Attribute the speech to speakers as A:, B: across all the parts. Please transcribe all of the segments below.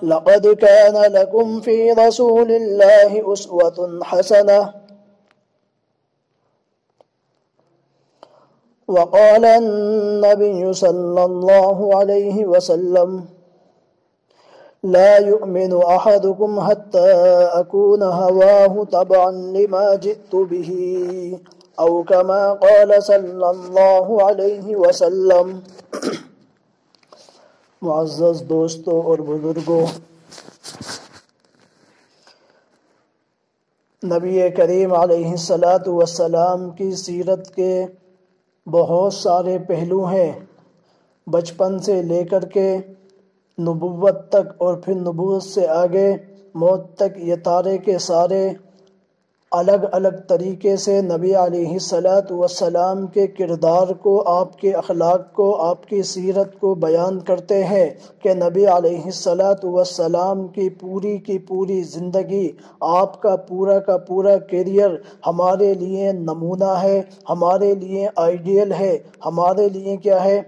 A: لقد كان لكم في رسول الله أسوة حسنة. وقال النبي صلى الله عليه وسلم: لا يؤمن أحدكم حتى أكون هواه تبعا لما جئت به، أو كما قال صلى الله عليه وسلم. معزز دوستوں اور بزرگوں، نبی کریم علیہ السلام کی سیرت کے بہت سارے پہلو ہیں، بچپن سے لے کر کے نبوت تک اور پھر نبوت سے آگے موت تک، یہ سارے کے سارے الگ الگ طریقے سے نبی علیہ السلام کے کردار کو، آپ کے اخلاق کو، آپ کی سیرت کو بیان کرتے ہیں کہ نبی علیہ السلام کی پوری زندگی، آپ کا پورا کیریئر ہمارے لیے نمونہ ہے، ہمارے لیے آئیڈیل ہے، ہمارے لیے کیا ہے،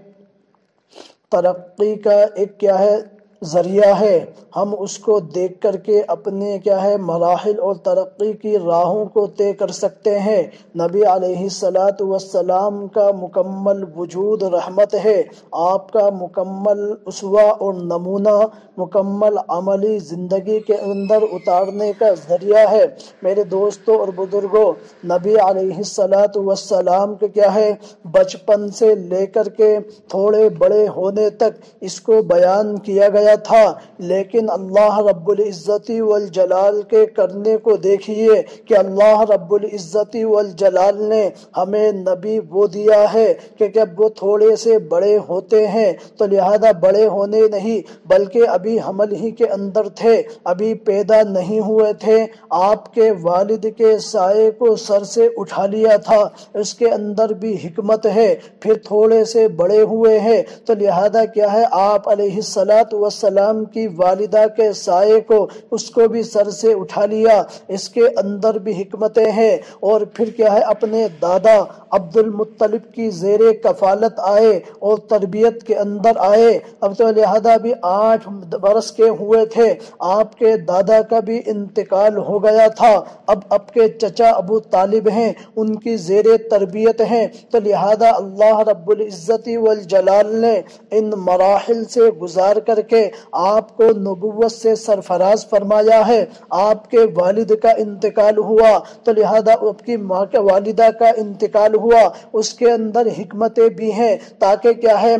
A: ترقی کا ایک کیا ہے، ذریعہ ہے۔ ہم اس کو دیکھ کر کے اپنے کیا ہے، مراحل اور ترقی کی راہوں کو طے کر سکتے ہیں۔ نبی علیہ السلام کا مکمل وجود رحمت ہے، آپ کا مکمل اسوہ اور نمونہ مکمل عملی زندگی کے اندر اتارنے کا ذریعہ ہے۔ میرے دوستوں اور بزرگوں، نبی علیہ السلام کے کیا ہے، بچپن سے لے کر کے تھوڑے بڑے ہونے تک اس کو بیان کیا گیا تھا، لیکن اللہ رب العزت والجلال کے کرنے کو دیکھیے کہ اللہ رب العزت والجلال نے ہمیں نبی وہ دیا ہے کہ جب وہ تھوڑے سے بڑے ہوتے ہیں تو لہذا بڑے ہونے نہیں بلکہ ابھی حمل ہی کے اندر تھے، ابھی پیدا نہیں ہوئے تھے، آپ کے والد کے سائے کو سر سے اٹھا لیا تھا، اس کے اندر بھی حکمت ہے۔ پھر تھوڑے سے بڑے ہوئے ہیں تو لہذا کیا ہے، آپ علیہ السلام کی والدہ کے سائے کو، اس کو بھی سر سے اٹھا لیا، اس کے اندر بھی حکمتیں ہیں۔ اور پھر کیا ہے، اپنے دادا عبد المطلب کی زیر کفالت آئے اور تربیت کے اندر آئے۔ اب تو لہذا بھی 8 برس کے ہوئے تھے، آپ کے دادا کا بھی انتقال ہو گیا تھا، اب کے چچا ابو طالب ہیں، ان کی زیر تربیت ہیں، تو لہذا اللہ رب العزت والجلال نے ان مراحل سے گزار کر کے آپ کو نبوت سے سرفراز فرمایا ہے۔ آپ کے والد کا انتقال ہوا تو لہذا آپ کی ماں کے والدہ کا انتقال ہوا، اس کے اندر حکمتیں بھی ہیں تاکہ کیا ہے،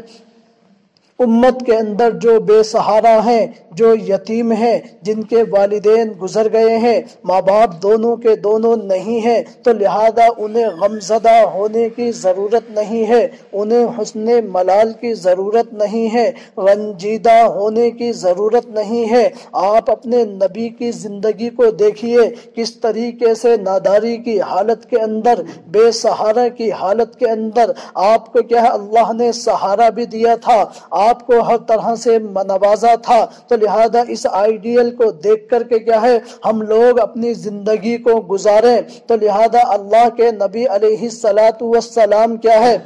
A: امت کے اندر جو بے سہارا ہیں، جو یتیم ہیں، جن کے والدین گزر گئے ہیں، ماں باپ دونوں کے دونوں نہیں ہیں، تو لہذا انہیں غمزدہ ہونے کی ضرورت نہیں ہے، انہیں حسن ملال کی ضرورت نہیں ہے، رنجیدہ ہونے کی ضرورت نہیں ہے۔ آپ اپنے نبی کی زندگی کو دیکھیے، کس طریقے سے ناداری کی حالت کے اندر، بے سہارا کی حالت کے اندر آپ کو کیا ہے، اللہ نے سہارا بھی دیا تھا، آپ کو ہر طرح سے نوازا تھا۔ تو لہذا اس آئیڈیل کو دیکھ کر کے کیا ہے، ہم لوگ اپنی زندگی کو گزاریں۔ تو لہذا اللہ کے نبی علیہ السلام کیا ہے،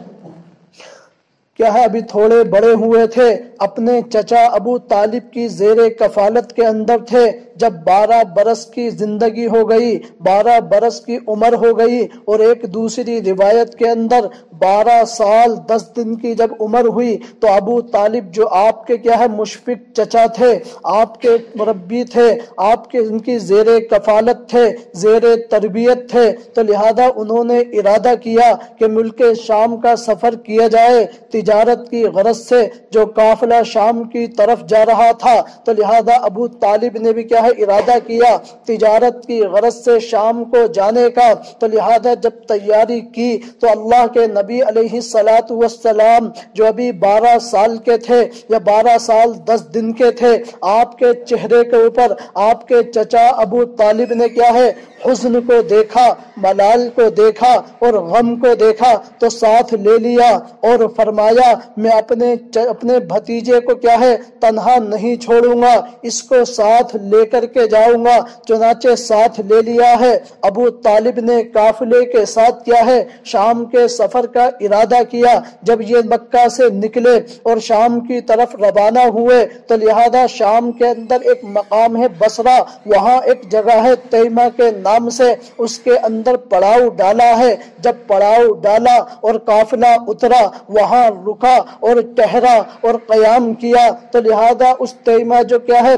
A: ابھی تھوڑے بڑے ہوئے تھے، اپنے چچا ابو طالب کی زیر کفالت کے اندر تھے۔ جب 12 برس کی زندگی ہو گئی، 12 برس کی عمر ہو گئی، اور ایک دوسری روایت کے اندر 12 سال 10 دن کی جب عمر ہوئی تو ابو طالب جو آپ کے کیا ہے، مشفق چچا تھے، آپ کے مربی تھے، آپ کے ان کی زیر کفالت تھے، زیر تربیت تھے، تو لہذا انہوں نے ارادہ کیا کہ ملک شام کا سفر کیا جائے۔ تجارت کی غرض سے جو قافلہ شام کی طرف جا رہا تھا، تو لہذا ابو طالب نے بھی کیا ہے، ارادہ کیا تجارت کی غرض سے شام کو جانے کا۔ تو لہذا جب تیاری کی تو اللہ کے نبی علیہ السلام جو ابھی 12 سال کے تھے یا 12 سال 10 دن کے تھے، آپ کے چہرے کے اوپر آپ کے چچا ابو طالب نے کیا ہے، حزن کو دیکھا، ملال کو دیکھا اور غم کو دیکھا تو ساتھ لے لیا اور فرمایا میں اپنے بھتیجے کو کیا ہے تنہا نہیں چھوڑوں گا، اس کو ساتھ لے کر کے جاؤں گا۔ چنانچہ ساتھ لے لیا ہے۔ ابو طالب نے قافلے کے ساتھ کیا ہے شام کے سفر کا ارادہ کیا۔ جب یہ مکہ سے نکلے اور شام کی طرف روانہ ہوئے تو لہذا شام کے اندر ایک مقام ہے بصرہ، وہاں ایک جگہ ہے تیمہ کے نام سے، اس کے اندر پڑاؤ ڈالا ہے۔ جب پڑاؤ ڈالا اور قافلہ اترا، وہاں رکا اور ٹہرا اور قیام کیا تو لہذا اس تیمہ جو کیا ہے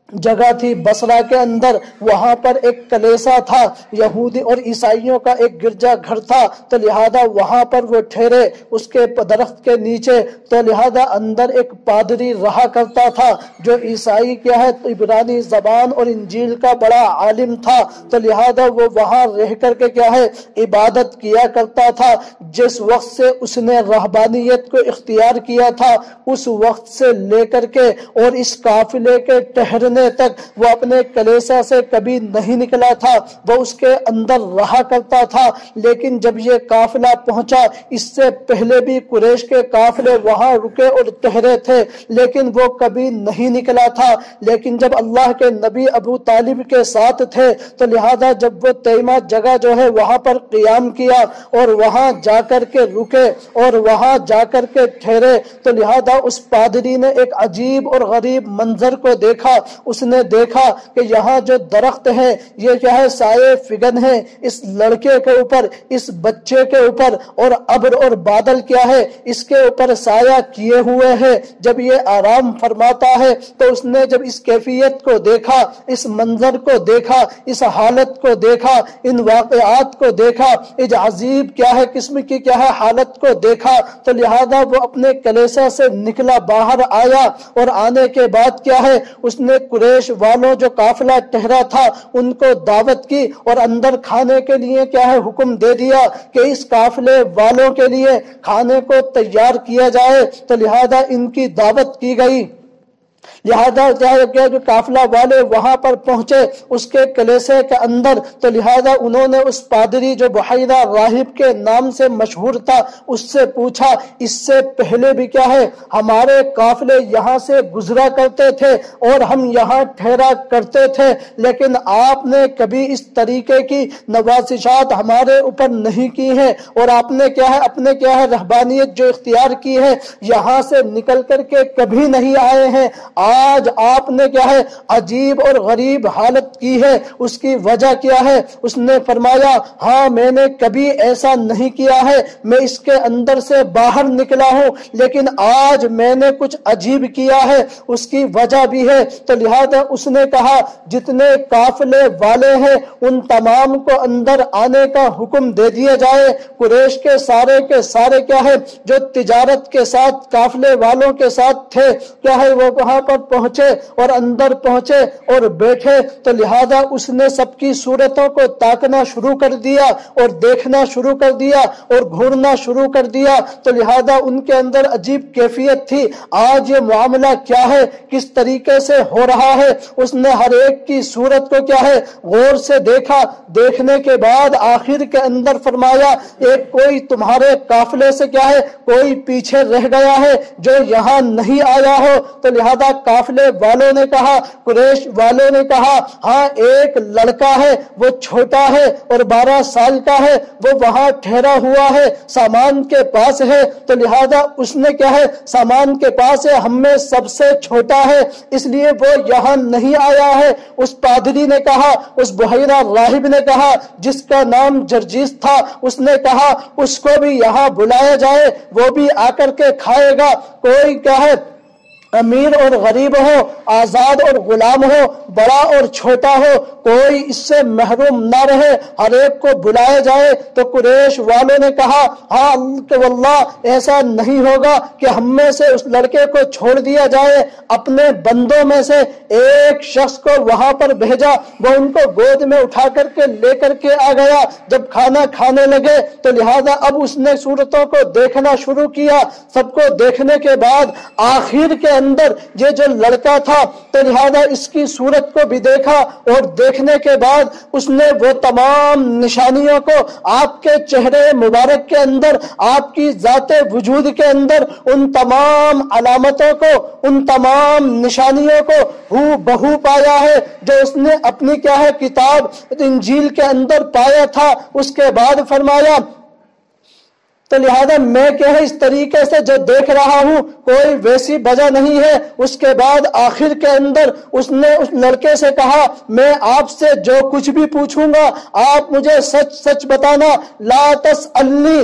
A: جگہ تھی بصرہ کے اندر، وہاں پر ایک کلیسا تھا، یہودی اور عیسائیوں کا ایک گرجا گھر تھا، تو لہذا وہاں پر وہ ٹھہرے اس کے درخت کے نیچے۔ تو لہذا اندر ایک پادری رہا کرتا تھا جو عیسائی کیا ہے عبرانی زبان اور انجیل کا بڑا عالم تھا، تو لہذا وہ وہاں رہ کر کے کیا ہے عبادت کیا کرتا تھا۔ جس وقت سے اس نے رہبانیت کو اختیار کیا تھا اس وقت سے لے کر کے اور اس قافلے کے ٹھہرنے تک وہ اپنے کلیسا سے کبھی نہیں نکلا تھا، وہ اس کے اندر رہا کرتا تھا۔ لیکن جب یہ قافلہ پہنچا، اس سے پہلے بھی قریش کے قافلے وہاں رکے اور ٹھہرے تھے لیکن وہ کبھی نہیں نکلا تھا۔ لیکن جب اللہ کے نبی ابو طالب کے ساتھ تھے تو لہذا جب وہ تیمہ جگہ جو ہے وہاں پر قیام کیا اور وہاں جا کر کے رکے اور وہاں جا کر کے ٹھہرے تو لہذا اس پادری نے ایک عجیب اور غریب منظر کو دیکھا۔ اس نے دیکھا کہ یہاں جو درخت ہے یہ کیا ہے سائے فگن ہے اس لڑکے کے اوپر، اس بچے کے اوپر، اور ابر اور بادل کیا ہے اس کے اوپر سایہ کیے ہوئے ہیں۔ جب یہ آرام فرماتا ہے تو اس نے جب اس کیفیت کو دیکھا، اس منظر کو دیکھا، اس حالت کو دیکھا، ان واقعات کو دیکھا، اس عجیب کیا ہے قسم کی کیا ہے حالت کو دیکھا تو لہذا وہ اپنے کلیسا سے نکلا باہر آیا، اور آنے کے بعد کیا ہے اس نے قریش والوں جو قافلہ ٹھہرا تھا ان کو دعوت کی اور اندر کھانے کے لیے کیا ہے حکم دے دیا کہ اس قافلے والوں کے لیے کھانے کو تیار کیا جائے، تو لہذا ان کی دعوت کی گئی۔ لہذا جو قافلہ والے وہاں پر پہنچے اس کے کلیسے کے اندر تو لہذا انہوں نے اس پادری جو بحیرہ راہب کے نام سے مشہور تھا اس سے پوچھا اس سے پہلے بھی کیا ہے ہمارے قافلے یہاں سے گزرا کرتے تھے اور ہم یہاں ٹھہرا کرتے تھے، لیکن آپ نے کبھی اس طریقے کی نوازشات ہمارے اوپر نہیں کی ہیں اور آپ نے کیا ہے اپنے کیا ہے رہبانیت جو اختیار کی ہے یہاں سے نکل کر کے کبھی نہیں آئے ہیں۔ آج آپ نے کیا ہے عجیب اور غریب حالت کی ہے، اس کی وجہ کیا ہے؟ اس نے فرمایا ہاں میں نے کبھی ایسا نہیں کیا ہے، میں اس کے اندر سے باہر نکلا ہوں، لیکن آج میں نے کچھ عجیب کیا ہے، اس کی وجہ بھی ہے۔ تو لہذا اس نے کہا جتنے قافلے والے ہیں ان تمام کو اندر آنے کا حکم دے دیا جائے۔ قریش کے سارے کیا ہے جو تجارت کے ساتھ قافلے والوں کے ساتھ تھے کیا ہے وہ وہاں پر پہنچے اور اندر پہنچے اور بیٹھے، تو لہذا اس نے سب کی صورتوں کو تاکنا شروع کر دیا اور دیکھنا شروع کر دیا اور گھورنا شروع کر دیا، تو لہذا ان کے اندر عجیب کیفیت تھی آج یہ معاملہ کیا ہے کس طریقے سے ہو رہا ہے۔ اس نے ہر ایک کی صورت کو کیا ہے غور سے دیکھا، دیکھنے کے بعد آخر کے اندر فرمایا ایک کوئی تمہارے قافلے سے کیا ہے کوئی پیچھے رہ گیا ہے جو یہاں نہیں آیا ہو، تو لہذا قافلے والوں نے کہا قریش والوں نے کہا ہاں ایک لڑکا ہے وہ چھوٹا ہے اور 12 سال کا ہے، وہ وہاں ٹھہرا ہوا ہے سامان کے پاس ہے، تو لہذا اس نے کیا ہے سامان کے پاس ہے ہم میں سب سے چھوٹا ہے اس لیے وہ یہاں نہیں آیا ہے۔ اس پادری نے کہا اس بحیرہ راہب نے کہا جس کا نام جرجیس تھا اس نے کہا اس کو بھی یہاں بلایا جائے وہ بھی آ کر کے کھائے گا، کوئی کیا ہے امیر اور غریب ہو، آزاد اور غلام ہو، بڑا اور چھوٹا ہو، کوئی اس سے محروم نہ رہے، ہر ایک کو بلایا جائے۔ تو قریش والوں نے کہا ہاں واللہ ایسا نہیں ہوگا کہ ہم میں سے اس لڑکے کو چھوڑ دیا جائے۔ اپنے بندوں میں سے ایک شخص کو وہاں پر بھیجا، وہ ان کو گود میں اٹھا کر کے لے کر کے آ گیا۔ جب کھانا کھانے لگے تو لہذا اب اس نے صورتوں کو دیکھنا شروع کیا، سب کو دیکھنے کے بعد آخر کے اندر یہ جو لڑکا تھا تو لہذا اس کی صورت کو بھی دیکھا، اور دیکھنے کے بعد اس نے وہ تمام نشانیوں کو آپ کے چہرے مبارک کے اندر، آپ کی ذات وجود کے اندر ان تمام علامتوں کو، ان تمام نشانیوں کو ہو بہو پایا ہے جو اس نے اپنی کیا ہے کتاب انجیل کے اندر پایا تھا۔ اس کے بعد فرمایا تو لہذا میں کیا ہے اس طریقے سے جو دیکھ رہا ہوں کوئی ویسی وجہ نہیں ہے۔ اس کے بعد آخر کے اندر اس نے اس لڑکے سے کہا میں آپ سے جو کچھ بھی پوچھوں گا آپ مجھے سچ سچ بتانا، لا تسألنی،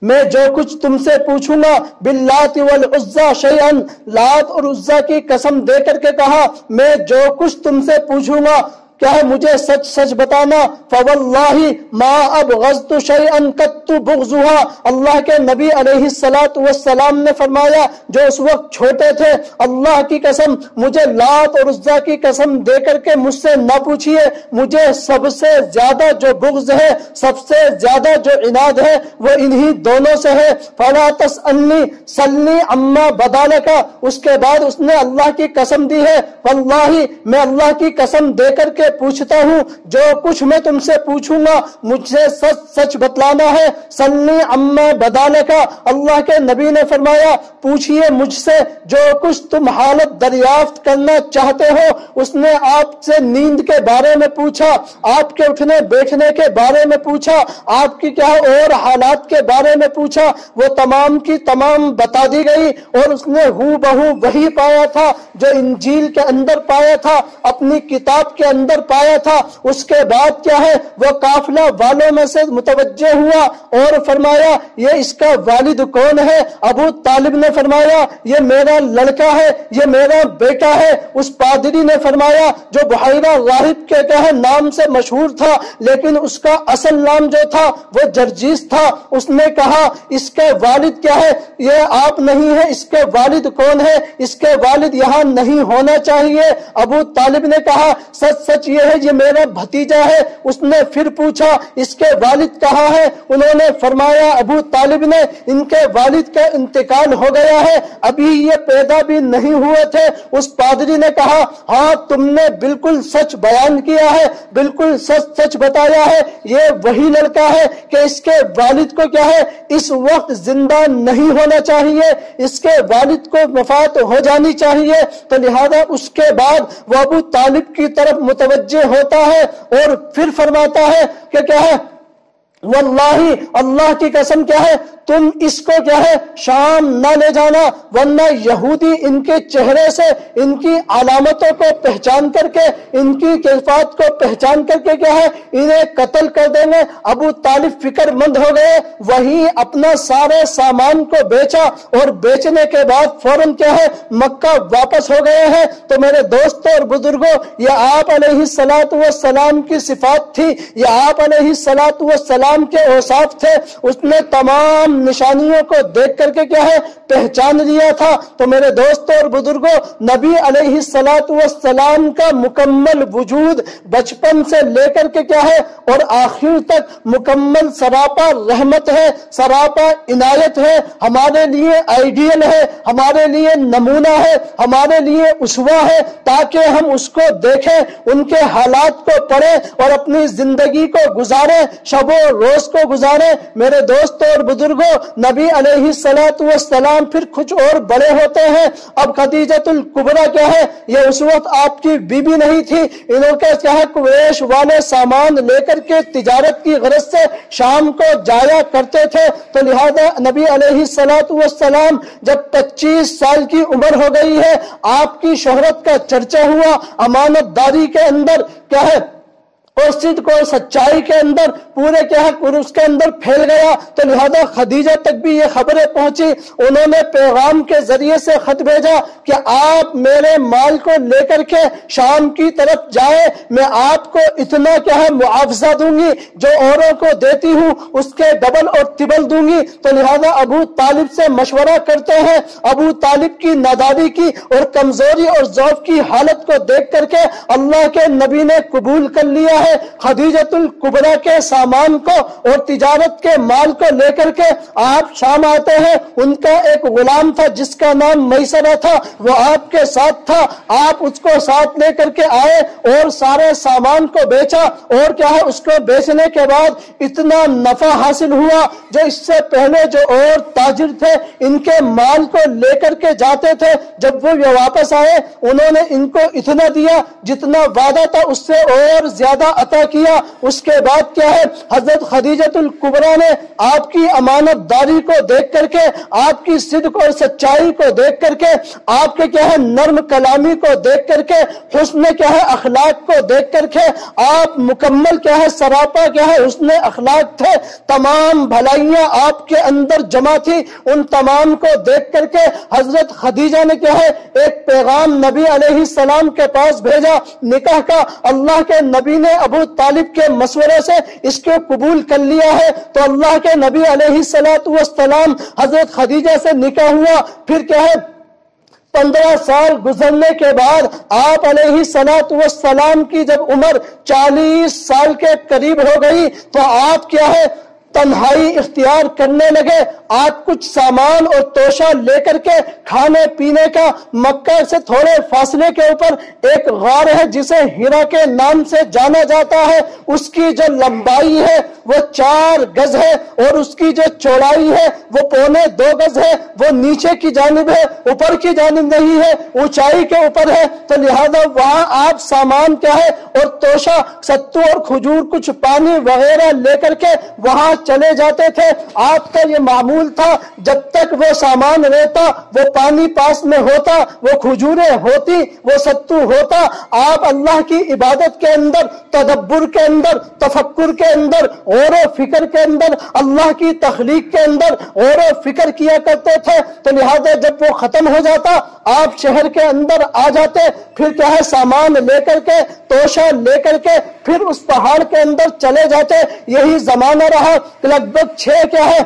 A: میں جو کچھ تم سے پوچھوں گا باللات والعزى شیئا، لات اور عزا کی قسم دے کر کے کہا میں جو کچھ تم سے پوچھوں گا کیا ہے مجھے سچ سچ بتانا۔ فواللہ ما ابغضت شیئا قط بغضها، اللہ کے نبی علیہ السلام نے فرمایا جو اس وقت چھوٹے تھے، اللہ کی قسم مجھے لات اور عزا کی قسم دے کر کے مجھ سے نہ پوچھئے، مجھے سب سے زیادہ جو بغض ہے، سب سے زیادہ جو عناد ہے وہ انہی دونوں سے ہے۔ فلا تسألنی سلنی عما بدالک، اس کے بعد اس نے اللہ کی قسم دی ہے، واللہ میں اللہ کی قسم دے کر کے پوچھتا ہوں جو کچھ میں تم سے پوچھوں گا مجھ سے سچ سچ بتلانا ہے۔ سلنی عما بدالک، اللہ کے نبی نے فرمایا پوچھئے مجھ سے جو کچھ تم حالت دریافت کرنا چاہتے ہو۔ اس نے آپ سے نیند کے بارے میں پوچھا، آپ کے اٹھنے بیٹھنے کے بارے میں پوچھا، آپ کی کیا اور حالات کے بارے میں پوچھا، وہ تمام کی تمام بتا دی گئی، اور اس نے ہو بہو وہی پایا تھا جو انجیل کے اندر پایا تھا، اپنی کتاب کے اندر پایا تھا۔ اس کے بعد کیا ہے وہ قافلہ والوں میں سے متوجہ ہوا اور فرمایا یہ اس کا والد کون ہے؟ ابو طالب نے فرمایا یہ میرا لڑکا ہے، یہ میرا بیٹا ہے۔ اس پادری نے فرمایا جو بحیرہ راہب کے کہے نام سے مشہور تھا لیکن اس کا اصل نام جو تھا وہ جرجیس تھا، اس نے کہا اس کے والد کیا ہے؟ یہ آپ نہیں ہے، اس کے والد کون ہے؟ اس کے والد یہاں نہیں ہونا چاہیے۔ ابو طالب نے کہا سچ سچ یہ ہے یہ میرا بھتیجا ہے۔ اس نے پھر پوچھا اس کے والد کہاں ہے؟ انہوں نے فرمایا ابو طالب نے ان کے والد کا انتقال ہو گیا ہے، ابھی یہ پیدا بھی نہیں ہوئے تھے۔ اس پادری نے کہا ہاں تم نے بالکل سچ بیان کیا ہے، بالکل سچ سچ بتایا ہے، یہ وہی لڑکا ہے کہ اس کے والد کو کیا ہے اس وقت زندہ نہیں ہونا چاہیے، اس کے والد کو وفات ہو جانی چاہیے۔ تو لہذا اس کے بعد وہ ابو طالب کی طرف متوجہ ہوتا ہے اور پھر فرماتا ہے کہ کیا ہے واللہ اللہ کی قسم کیا ہے تم اس کو کیا ہے شام نہ لے جانا، ورنہ یہودی ان کے چہرے سے ان کی علامتوں کو پہچان کر کے، ان کی کیفیات کو پہچان کر کے کیا ہے انہیں قتل کر دیں گے۔ ابو طالب فکر مند ہو گئے، وہی اپنا سارے سامان کو بیچا اور بیچنے کے بعد فوراً کیا ہے مکہ واپس ہو گئے ہیں۔ تو میرے دوستوں اور بزرگوں یہ آپ علیہ السلام کی صفات تھی، یہ آپ علیہ السلام کے اوصاف تھے۔ اس نے تمام نشانیوں کو دیکھ کر کے کیا ہے پہچان لیا تھا۔ تو میرے دوستوں اور بزرگوں نبی علیہ السلام کا مکمل وجود بچپن سے لے کر کے کیا ہے اور آخر تک مکمل سراپا رحمت ہے، سراپا عنایت ہے، ہمارے لیے آئیڈیل ہے، ہمارے لیے نمونہ ہے، ہمارے لیے اسوہ ہے، تاکہ ہم اس کو دیکھیں، ان کے حالات کو پڑھیں اور اپنی زندگی کو گزاریں، شب و روز کو گزاریں۔ میرے دوستوں اور بزرگوں نبی علیہ السلام پھر کچھ اور بڑے ہوتے ہیں۔ اب خدیجۃ الکبریٰ کیا ہے یہ اس وقت آپ کی بیوی نہیں تھی، انہوں کے کیا ہے قریش والے سامان لے کر کے تجارت کی غرض سے شام کو جایا کرتے تھے۔ تو لہذا نبی علیہ السلام جب 25 سال کی عمر ہو گئی ہے، آپ کی شہرت کا چرچا ہوا، امانت داری کے اندر کیا ہے اور صدق اور سچائی کے اندر پورے کیا ہے اس کے اندر پھیل گیا۔ تو لہذا خدیجہ تک بھی یہ خبریں پہنچی، انہوں نے پیغام کے ذریعے سے خط بھیجا کہ آپ میرے مال کو لے کر کے شام کی طرف جائیں، میں آپ کو اتنا کیا ہے معاوضہ دوں گی، جو اوروں کو دیتی ہوں اس کے ڈبل اور ٹربل دوں گی۔ تو لہذا ابو طالب سے مشورہ کرتے ہیں، ابو طالب کی نادانی کی اور کمزوری اور ضعف کی حالت کو دیکھ کر کے اللہ کے نبی نے قبول کر لیا ہے ہے خدیجۃ الکبریٰ کے سامان کو اور تجارت کے مال کو لے کر کے آپ شام آتے ہیں. ان کا ایک غلام تھا جس کا نام میسرہ تھا, وہ آپ کے ساتھ تھا. آپ اس کو ساتھ لے کر کے آئے اور سارے سامان کو بیچا, اور کیا ہے اس کو بیچنے کے بعد اتنا نفع حاصل ہوا جو اس سے پہلے جو اور تاجر تھے ان کے مال کو لے کر کے جاتے تھے, جب وہ واپس آئے انہوں نے ان کو اتنا دیا جتنا وعدہ تھا اس سے اور زیادہ عطا کیا. اس کے بعد کیا ہے حضرت خدیجۃ الکبریٰ نے آپ کی امانت داری کو دیکھ کر کے, آپ کی صدق اور سچائی کو دیکھ کر کے, آپ کے کیا ہے نرم کلامی کو دیکھ کر کے, حسن کیا ہے اخلاق کو دیکھ کر کے, آپ مکمل کیا ہے سراپا کیا ہے حسن اخلاق تھے, تمام بھلائیاں آپ کے اندر جمع تھی. ان تمام کو دیکھ کر کے حضرت خدیجہ نے کیا ہے ایک پیغام نبی علیہ السلام کے پاس بھیجا نکاح کا. اللہ کے نبی نے ابو طالب کے مشورے سے اس کو قبول کر لیا ہے, تو اللہ کے نبی علیہ السلام حضرت خدیجہ سے نکاح ہوا. پھر کیا ہے 15 سال گزرنے کے بعد آپ علیہ السلام کی جب عمر 40 سال کے قریب ہو گئی تو آپ کیا ہے تنہائی اختیار کرنے لگے. آپ کچھ سامان اور توشہ لے کر کے کھانے پینے کا مکہ سے تھوڑے فاصلے کے اوپر ایک غار ہے جسے ہیرا کے نام سے جانا جاتا ہے. اس کی جو لمبائی ہے وہ 4 گز ہے اور اس کی جو چوڑائی ہے وہ 1.25 گز ہے. وہ نیچے کی جانب ہے, اوپر کی جانب نہیں ہے, اونچائی کے اوپر ہے. تو لہذا وہاں آپ سامان کیا ہے اور توشہ ستو اور کھجور کچھ پانی وغیرہ لے کر کے وہاں چلے جاتے تھے. آپ کا یہ معمول تھا جب تک وہ سامان رہتا, وہ پانی پاس میں ہوتا, وہ کھجوریں ہوتی, وہ ستو ہوتا, آپ اللہ کی عبادت کے اندر, تدبر کے اندر, تفکر کے اندر, غور و فکر کے اندر, اللہ کی تخلیق کے اندر غور و فکر کیا کرتے تھے. تو لہذا جب وہ ختم ہو جاتا آپ شہر کے اندر آ جاتے, پھر کیا ہے سامان لے کر کے, توشہ لے کر کے پھر اس پہاڑ کے اندر چلے جاتے. یہی زمانہ رہا. لگ بھگ 6 کیا ہے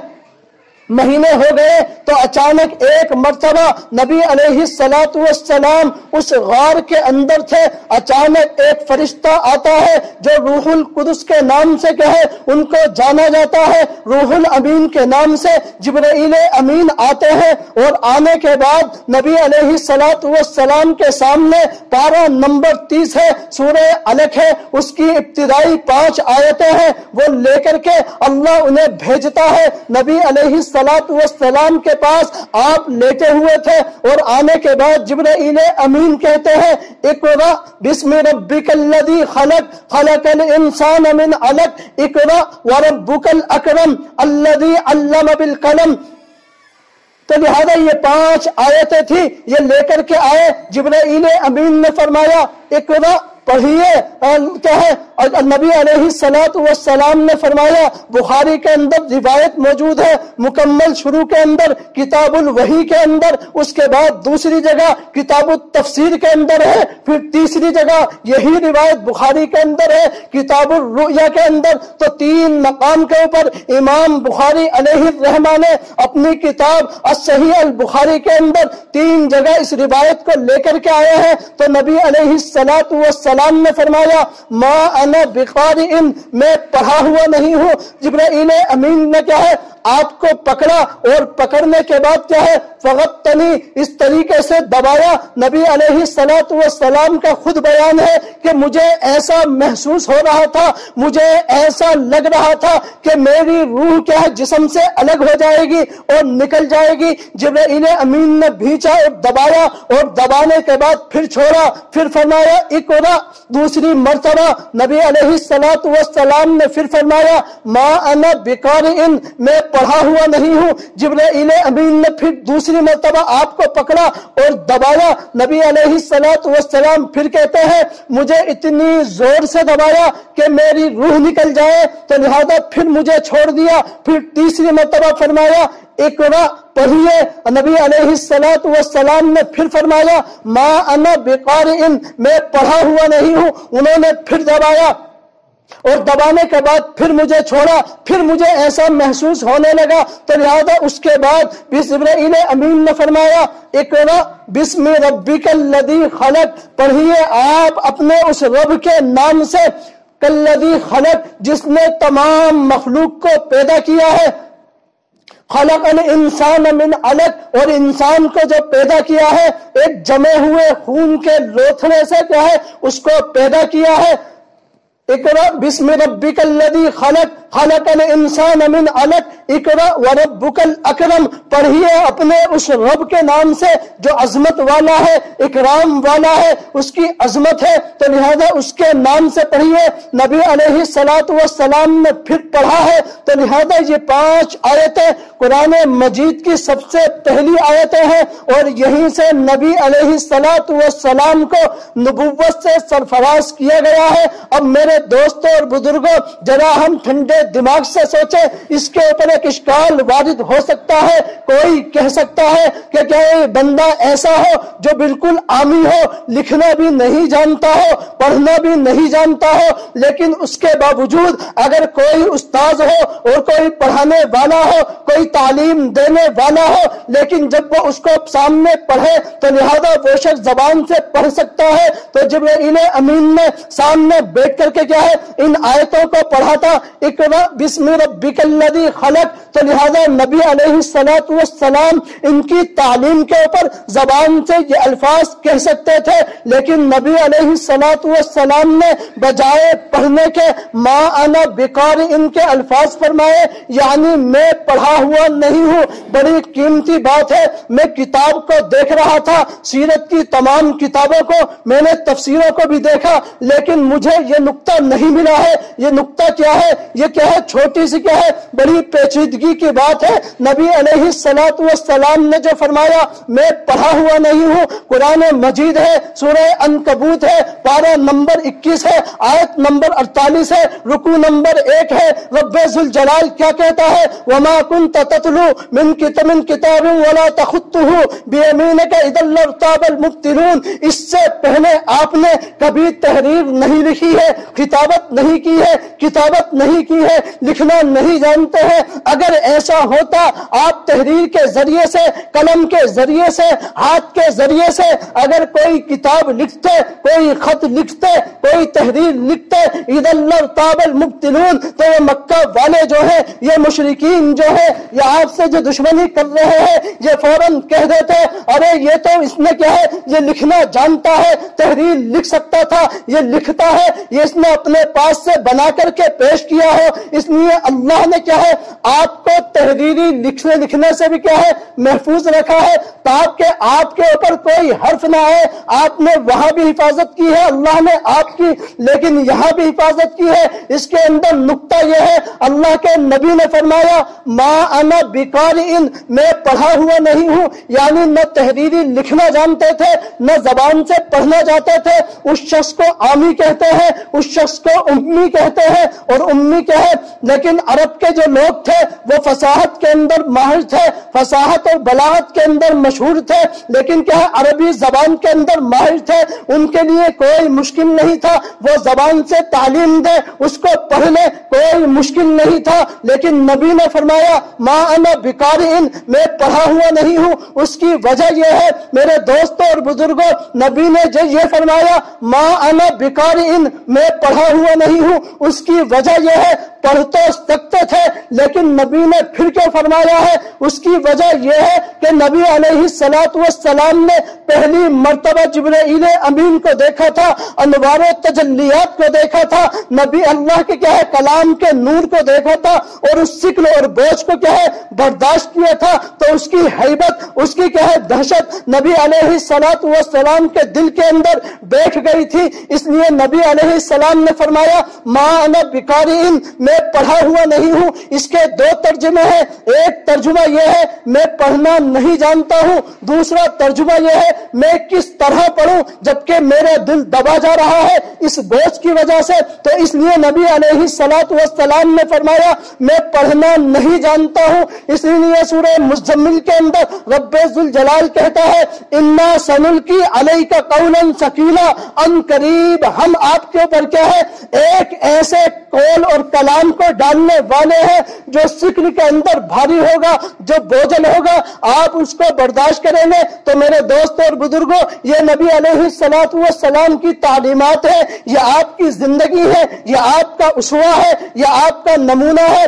A: مہینے ہو گئے تو اچانک ایک مرتبہ نبی علیہ السلام اس غار کے اندر تھے. اچانک ایک فرشتہ آتا ہے جو روح القدس کے نام سے کہے ان کو جانا جاتا ہے, روح الامین کے نام سے جبرائیل امین آتے ہیں. اور آنے کے بعد نبی علیہ السلام کے سامنے پارہ نمبر 30 ہے, سورہ علق ہے, اس کی ابتدائی 5 آیتیں ہیں, وہ لے کر کے اللہ انہیں بھیجتا ہے. نبی علیہ السلام کے پاس آپ لیٹے ہوئے تھے اور آنے کے بعد جبرائیل امین کہتے ہیں اقرأ بسم ربک الذی خلق خلق الانسان من علق اقرأ وربک الاکرم الذی علم بالقلم. تو لہذا یہ 5 آیتیں تھی, یہ لے کر کے آئے. جبرائیل امین نے فرمایا اقرأ پڑھیے, کیا ہے نبی علیہ السلام نے فرمایا. بخاری کے اندر روایت موجود ہے مکمل شروع کے اندر کتاب الوحی کے اندر, اس کے بعد دوسری جگہ کتاب التفسیر کے اندر ہے, پھر تیسری جگہ یہی روایت بخاری کے اندر ہے کتاب الرؤیا کے اندر. تو 3 مقام کے اوپر امام بخاری علیہ الرحمہ نے اپنی کتاب الصحیح البخاری کے اندر 3 جگہ اس روایت کو لے کر کے آئے ہیں. تو نبی علیہ السلام نے فرمایا ما انا بقارئ, میں پڑھا ہوا نہیں ہوں. جبرائیل امین نے کیا ہے آپ کو پکڑا اور پکڑنے کے بعد کیا ہے فغطنی, اس طریقے سے دبایا. نبی علیہ السلام کا خود بیان ہے کہ مجھے ایسا محسوس ہو رہا تھا, مجھے ایسا لگ رہا تھا کہ میری روح کیا ہے جسم سے الگ ہو جائے گی اور نکل جائے گی. جبرائیل امین نے بھینچا اور دبایا اور دبانے کے بعد پھر چھوڑا, پھر فرمایا اقرأ. دوسری مرتبہ نبی علیہ السلام نے پھر فرمایا ما انا بقارئ, میں پڑھا ہوا نہیں ہوں. جبرائیل امین نے پھر دوسری مرتبہ آپ کو پکڑا اور دبایا. نبی علیہ السلام پھر کہتے ہیں مجھے اتنی زور سے دبایا کہ میری روح نکل جائے, تو لہذا پھر مجھے چھوڑ دیا. پھر تیسری مرتبہ فرمایا اقرأ پڑھیے. نبی علیہ السلام نے پھر فرمایا ما انا بقارئ, میں پڑھا ہوا نہیں ہوں. انہوں نے پھر دبایا اور دبانے کے بعد پھر مجھے چھوڑا, پھر مجھے ایسا محسوس ہونے لگا. تو لہذا اس کے بعد جبرائیل امین نے فرمایا اقرأ بسم ربک الذی خلق, پڑھیے آپ اپنے اس رب کے نام سے کلذی خلق، جس نے تمام مخلوق کو پیدا کیا ہے، خلق الانسان من علق، اور انسان کو جو پیدا کیا ہے ایک جمے ہوئے خون کے لوتھڑے سے کیا ہے اس کو پیدا کیا ہے۔ اقرأ بسم ربک الذی خلق خلق الانسان من علق اقرأ وربک الاکرم، پڑھیے اپنے اس رب کے نام سے جو عظمت والا ہے، اکرام والا ہے، اس کی عظمت ہے، تو لہذا اس کے نام سے پڑھیے۔ نبی علیہ السلام نے پھر پڑھا ہے، تو لہذا یہ 5 آیتیں قرآن مجید کی سب سے پہلی آیتیں ہیں، اور یہیں سے نبی علیہ السلام کو نبوت سے سرفراز کیا گیا ہے۔ اب میرے دوستوں اور بزرگوں، ذرا ہم ٹھنڈے دماغ سے سوچیں، اس کے اوپر ایک اشکال وارد ہو سکتا ہے۔ کوئی کہہ سکتا ہے کہ کیا یہ بندہ ایسا ہو جو بالکل عامی ہو، لکھنا بھی نہیں جانتا ہو، پڑھنا بھی نہیں جانتا ہو، لیکن اس کے باوجود اگر کوئی استاذ ہو اور کوئی پڑھانے والا ہو، کوئی تعلیم دینے والا ہو، لیکن جب وہ اس کو سامنے پڑھے تو لہذا وہ شخص زبان سے پڑھ سکتا ہے۔ تو جبرائیل امین نے سامنے بیٹھ کر کے کیا ہے ان آیتوں کو پڑھا تھا، اقرأ بسم ربک الذی خلق، تو لہذا نبی علیہ السلام ان کی تعلیم کے اوپر زبان سے یہ الفاظ کہہ سکتے تھے، لیکن نبی علیہ السلام نے بجائے پڑھنے کے ما انا بقارئ ان کے الفاظ فرمائے، یعنی میں پڑھا ہوا نہیں ہوں۔ بڑی قیمتی بات ہے، میں کتاب کو دیکھ رہا تھا، سیرت کی تمام کتابوں کو میں نے، تفسیروں کو بھی دیکھا، لیکن مجھے یہ نقطہ نہیں ملا ہے۔ یہ نقطہ کیا ہے؟ یہ کیا ہے؟ چھوٹی سی کیا ہے بڑی پیچیدگی کی بات ہے۔ نبی علیہ السلام نے جو فرمایا میں پڑھا ہوا نہیں ہوں، قرآن مجید ہے، سورہ عنکبوت ہے، پارہ نمبر 21 ہے، آیت نمبر 48 ہے، رکوع نمبر 1 ہے۔ رب ذوالجلال کیا کہتا ہے؟ وما كنت تتلو من کتاب ولا تخطه بیمینک اذا لارتاب المبطلون، اس سے پہلے آپ نے کبھی تحریر نہیں لکھی ہے، کتابت نہیں کی ہے، کتابت نہیں کی ہے، لکھنا نہیں جانتے ہیں۔ اگر ایسا ہوتا آپ تحریر کے ذریعے سے، قلم کے ذریعے سے، ہاتھ کے ذریعے سے اگر کوئی کتاب لکھتے، کوئی خط لکھتے، کوئی تحریر لکھتے، اذا لارتاب المبطلون، تو یہ مکہ والے جو ہیں، یہ مشرکین جو ہیں، یہ آپ سے جو دشمنی کر رہے ہیں، یہ فوراً کہہ دیتے ارے یہ تو اس نے کیا ہے یہ لکھنا جانتا ہے، تحریر لکھ سکتا تھا، یہ لکھتا ہے، یہ اس نے اپنے پاس سے بنا کر کے پیش کیا ہو۔ اس لیے اللہ نے کیا ہے آپ کو تحریری لکھنے سے بھی کیا ہے محفوظ رکھا ہے، تاکہ آپ کے اوپر کوئی حرف نہ آئے۔ آپ نے وہاں بھی حفاظت کی ہے اللہ نے آپ کی، لیکن یہاں بھی حفاظت کی ہے۔ اس کے اندر نقطہ یہ ہے، اللہ کے نبی نے فرمایا ما انا بقارئ، میں پڑھا ہوا نہیں ہوں، یعنی نہ تحریری لکھنا جانتے تھے، نہ زبان سے پڑھنا جاتے تھے۔ اس شخص کو عامی کہتے ہیں، اس شخص کو امی کہتے ہیں، اور امی کیا ہے، لیکن عرب کے جو لوگ تھے وہ فصاحت کے اندر ماہر تھے، فصاحت اور بلاغت کے اندر مشہور تھے، لیکن کیا ہے عربی زبان کے اندر ماہر تھے۔ ان کے لیے کوئی مشکل نہیں تھا وہ زبان سے تعلیم دے، اس کو پڑھ لے، کوئی مشکل نہیں تھا۔ لیکن نبی نے فرمایا ما انا بقارئ، میں پڑھا ہوا نہیں ہوں۔ اس کی وجہ یہ ہے میرے دوستوں اور بزرگوں، نبی نے جو یہ فرمایا ما انا بقارئ، میں پڑھا ہوا نہیں ہوں، اس کی وجہ یہ ہے پڑھ تو سکتے تھے، لیکن نبی نے پھر کیوں فرمایا ہے؟ اس کی وجہ یہ ہے کہ نبی علیہ السلام نے پہلی مرتبہ جبرائیل امین کو دیکھا تھا، انوار و تجلیات کو دیکھا تھا، نبی اللہ کے کیا ہے کلام کے نور کو دیکھا تھا، اور اس ثقل اور بوجھ کو کیا ہے برداشت کیا تھا۔ تو اس کی حیبت، اس کی کیا ہے دہشت نبی علیہ السلام کے دل کے اندر بیٹھ گئی تھی۔ اس لیے نبی علیہ السلام نے فرمایا ما انا بقارئ، میں پڑھا ہوا نہیں ہوں۔ اس کے 2 ترجمے ہیں، ایک ترجمہ یہ ہے میں پڑھنا نہیں جانتا ہوں، دوسرا ترجمہ یہ ہے میں کس طرح پڑھوں جبکہ میرا دل دبا جا رہا ہے اس بوجھ کی وجہ سے۔ تو اس لیے نبی علیہ السلام نے فرمایا میں پڑھنا نہیں جانتا ہوں۔ اس لیے سورہ مزمل کے اندر رب ذوالجلال کہتا ہے انا سنلقی علیک قولا ثقیلا، ان قریب ہم آپ کے اوپر کیا ہے ایک ایسے قول اور کلام اسلام کو ڈالنے والے ہیں. جو سکھ کے اندر بھاری ہوگا, جو بوجھل ہوگا, آپ اس کو برداشت کریں گے. تو میرے دوستوں اور بزرگوں, یہ نبی علیہ السلام کی تعلیمات ہے, یہ آپ کی زندگی ہے, یہ آپ کا اسوہ ہے, یہ آپ کا نمونہ ہے.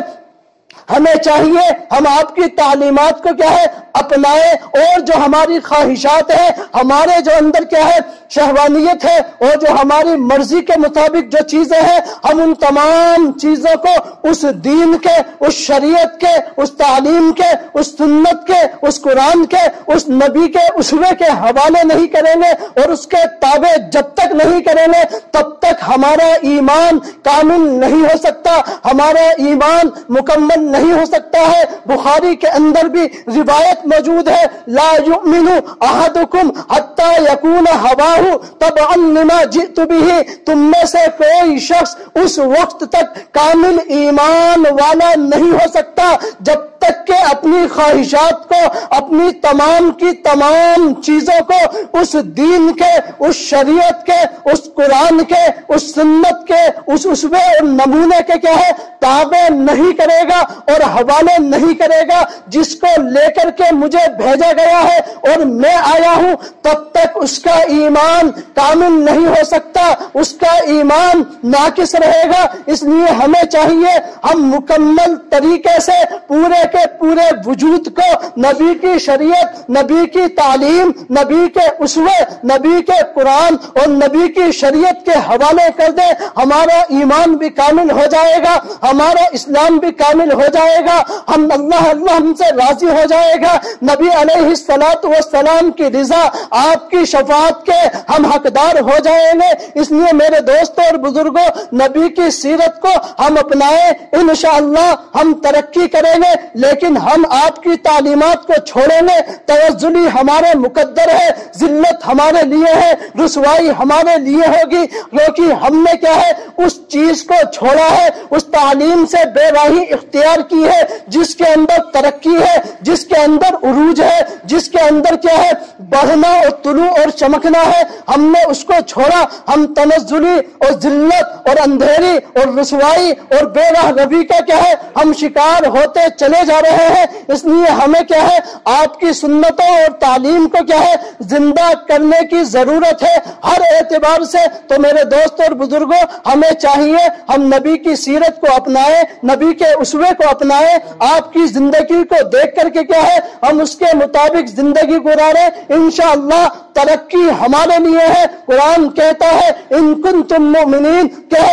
A: ہمیں چاہیے ہم آپ کی تعلیمات کو کیا ہے اپنائیں, اور جو ہماری خواہشات ہیں, ہمارے جو اندر کیا ہے شہوانیت ہے, اور جو ہماری مرضی کے مطابق جو چیزیں ہیں, ہم ان تمام چیزوں کو اس دین کے, اس شریعت کے, اس تعلیم کے, اس سنت کے, اس قرآن کے, اس نبی کے اسوے کے حوالے نہیں کریں گے, اور اس کے تابع جب تک نہیں کریں گے تب تک ہمارا ایمان کامل نہیں ہو سکتا, ہمارا ایمان مکمل نہیں ہو سکتا ہے. بخاری کے اندر بھی روایت موجود ہے, لا یؤمن احدکم حتی یکون ہواہ تبعا لما جئت بہ, تم میں سے کوئی شخص اس وقت تک کامل ایمان والا نہیں ہو سکتا جب تک کہ اپنی خواہشات کو, اپنی تمام کی تمام چیزوں کو اس دین کے, اس شریعت کے, اس قرآن کے, اس سنت کے, اس اسوے اور نمونے کے کیا ہے تابع نہیں کرے گا اور حوالے نہیں کرے گا جس کو لے کر کے مجھے بھیجا گیا ہے اور میں آیا ہوں, تب تک اس کا ایمان کامل نہیں ہو سکتا, اس کا ایمان ناقص رہے گا. اس لیے ہمیں چاہیے ہم مکمل طریقے سے پورے کے پورے وجود کو نبی کی شریعت, نبی کی تعلیم, نبی کے اسوے, نبی کے قرآن اور نبی کی شریعت کے حوالے کر دیں. ہمارا ایمان بھی کامل ہو جائے گا, ہمارا اسلام بھی کامل ہو جائے گا, اللہ ہم سے راضی ہو جائے گا, نبی علیہ السلام کی رضا, آپ کی شفاعت کے ہم حقدار ہو جائیں گے. اس لیے میرے دوستوں اور بزرگوں, نبی کی سیرت کو ہم اپنائیں, انشاءاللہ ہم ترقی کریں گے. لیکن ہم آپ کی تعلیمات کو چھوڑیں گے, توزلی ہمارے مقدر ہے, ذلت ہمارے لیے ہے, رسوائی ہمارے لیے ہوگی, کیونکہ ہم نے کیا ہے اس چیز کو چھوڑا ہے, اس تعلیم سے بے راہی اختیار کی ہے جس کے اندر ترقی ہے, جس کے اندر عروج ہے, جس کے اندر کیا ہے بڑھنا اور طلوع اور چمکنا ہے. ہم نے اس کو چھوڑا, ہم تنزلی اور ذلت اور اندھیری اور رسوائی اور بے راہ روی کا کیا ہے ہم شکار ہوتے چلے جا رہے ہیں. اس لیے ہمیں کیا ہے آپ کی سنتوں اور تعلیم کو کیا ہے زندہ کرنے کی ضرورت ہے ہر اعتبار سے. تو میرے دوستوں اور بزرگوں, ہمیں چاہیے ہم نبی کی سیرت کو اپنائیں, نبی کے اسوے کو اپنائیں, آپ کی زندگی کو دیکھ کر کے کیا ہے ہم اس کے مطابق زندگی گزاریں. انشاءاللہ ترقی ہمارے لیے ہے. قرآن کہتا ہے ان کنتم مؤمنین, کہ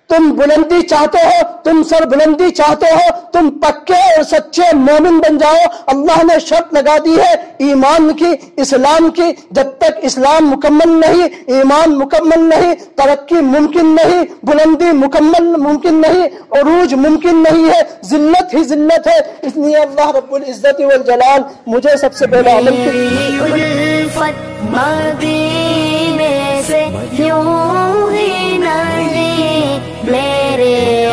A: تم بلندی چاہتے ہو, تم سر بلندی چاہتے ہو, تم پکے اور سچے مومن بن جاؤ. اللہ نے شرط لگا دی ہے ایمان کی, اسلام کی. جب تک اسلام مکمل نہیں, ایمان مکمل نہیں, ترقی ممکن نہیں, بلندی مکمل ممکن نہیں, عروج ممکن نہیں ہے, ذلت ہی ذلت ہے. اس لیے اللہ رب العزت والجلال مجھے سب سے پہلا عمل
B: مدینے سے یوں ہی نہیں میرے